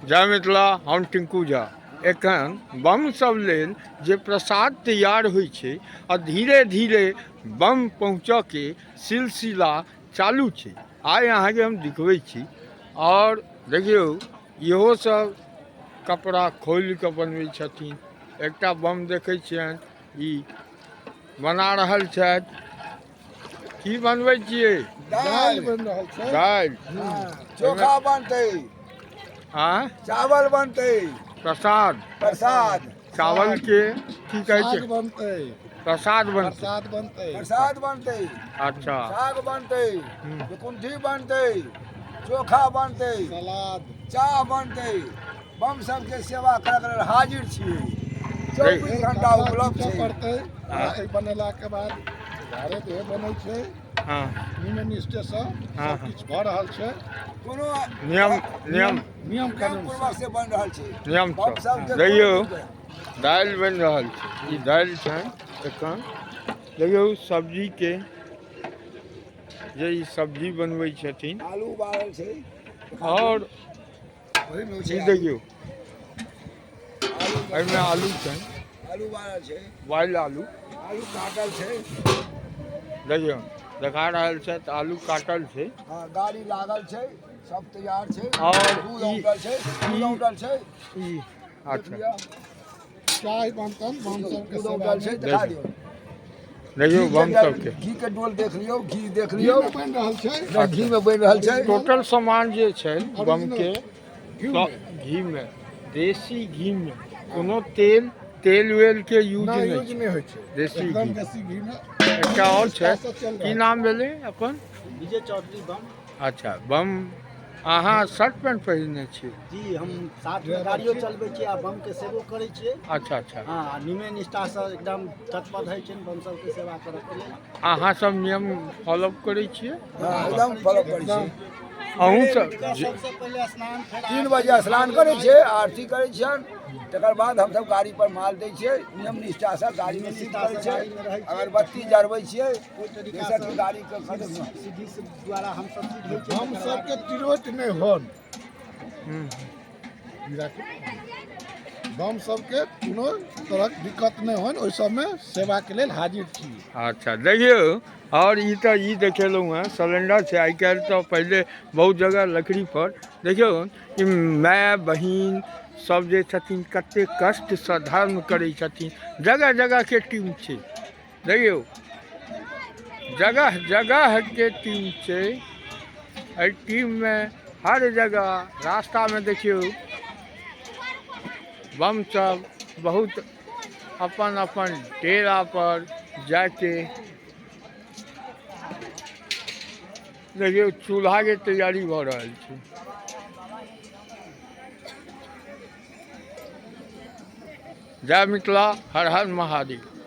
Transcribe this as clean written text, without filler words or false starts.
जय मिथिला, हम टिंकू झा। एखन बम सब लेल जे प्रसाद तैयार होइ छै आ धीरे धीरे बम पहुँचऽ के सिलसिला चालू छै। आइ अहाँके हम दिखबै छी और देखियौ इहो सब कपड़ा खोलि कऽ बनबै छथिन। एकटा बम देखै छियनि ई बना रहल छथि। की बनबै छियै? दालि बनि रहल छै। दालि चोखा बनतै, चावल बनतै, प्रसाद चावल के की कहै छै? साग बनतै, प्रसाद बनतै। प्रसाद बनतै, अच्छा साग बनतै, कुंठी बनतै, चोखा बनतै, सलाद, चाह बनतै। बम सबके सेवा करय लेल हाजिर छियै। 24 घंटा उपलब्ध छै। बनेला के बाद घरे पे बनै छै। नियम निष्ठा से सब किछु भऽ रहल छै। कोनो नियम पूर्वक से बन रहल छै। नियम देखियौ दालि बनि रहल छै। ई दालि छनि एखन देखियौ सब्जी के जे ई सब्जी बनबै छथिन। आलू उबालल छै और ई देखियौ एहिमे आलू छनि, आलू उबालल छै, बॉइल आलू काटल छै। देखियौ देखा रहल छथि आलू काटल छै। गाड़ी लागल छै, सब तैयार छै। और दूध औंटल छै, ई अच्छा चाय बनतन, बम सबके सेवा छै। दिखा दियौ, देखियौ बम सबके घी के डोल देख लियौ, घी देख लियौ, बनि रहल छै। घी में बनि रहल छै। टोटल सामान जे छै बम के घी में, देसी घी में, कोनो तेल वेल के यूज नहीं होइ छै। देसी एकदम घी। देसी घी में। एकटा और छै, की नाम भेलै अपन? विजय चौधरी बम। अच्छा बम अहाँ शर्ट पैंट पहिरने छी? जी हम साथ में गाड़ियों चलबै छियै आ बम के सेवो करै छियै। अच्छा अच्छा हाँ, नियम निष्ठा से एकदम तत्पर रहै छियै बम सब के सेवा करऽ के लेल। अहाँ सब नियम फॉलो करै छियै? एकदम फॉलो करै छियै। अहूँ सब सबसे पहले स्नान, 3 बजे स्नान करै छियै, आरती करै छियनि। तकर बाद हमसब गाड़ी पर माल दै छियै। नियम निष्ठा से गाड़ी में सीट करै छियै, अगरबत्ती जरबै छियै। जैसे कि गाड़ी के सीधी से द्वारा हम सब हम सबके तिरोट नहीं होन। बम सबके कोनो तरहक दिक्कत नहीं होन, ओहि सबमे सेवा के लेल हाजिर छी। अच्छा देखियौ और ई तो ई देखेलहुँ हैं सिलेंडर छै। आइ काल्हि तो पहले बहुत जगह लकड़ी पर देखियौ कि माय बहिन सब जे छथिन कते कष्ट से धर्म करै छथिन। जगह जगह के टीम छै, देखियौ जगह जगह के टीम छै। एहि टीम में हर जगह रास्ता में देखियौ बम सब बहुत अपन अपन डेरा पर जाके देखियौ चूल्हा के तैयारी भऽ रहल छै। जय मिथिला, हर हर महादेव।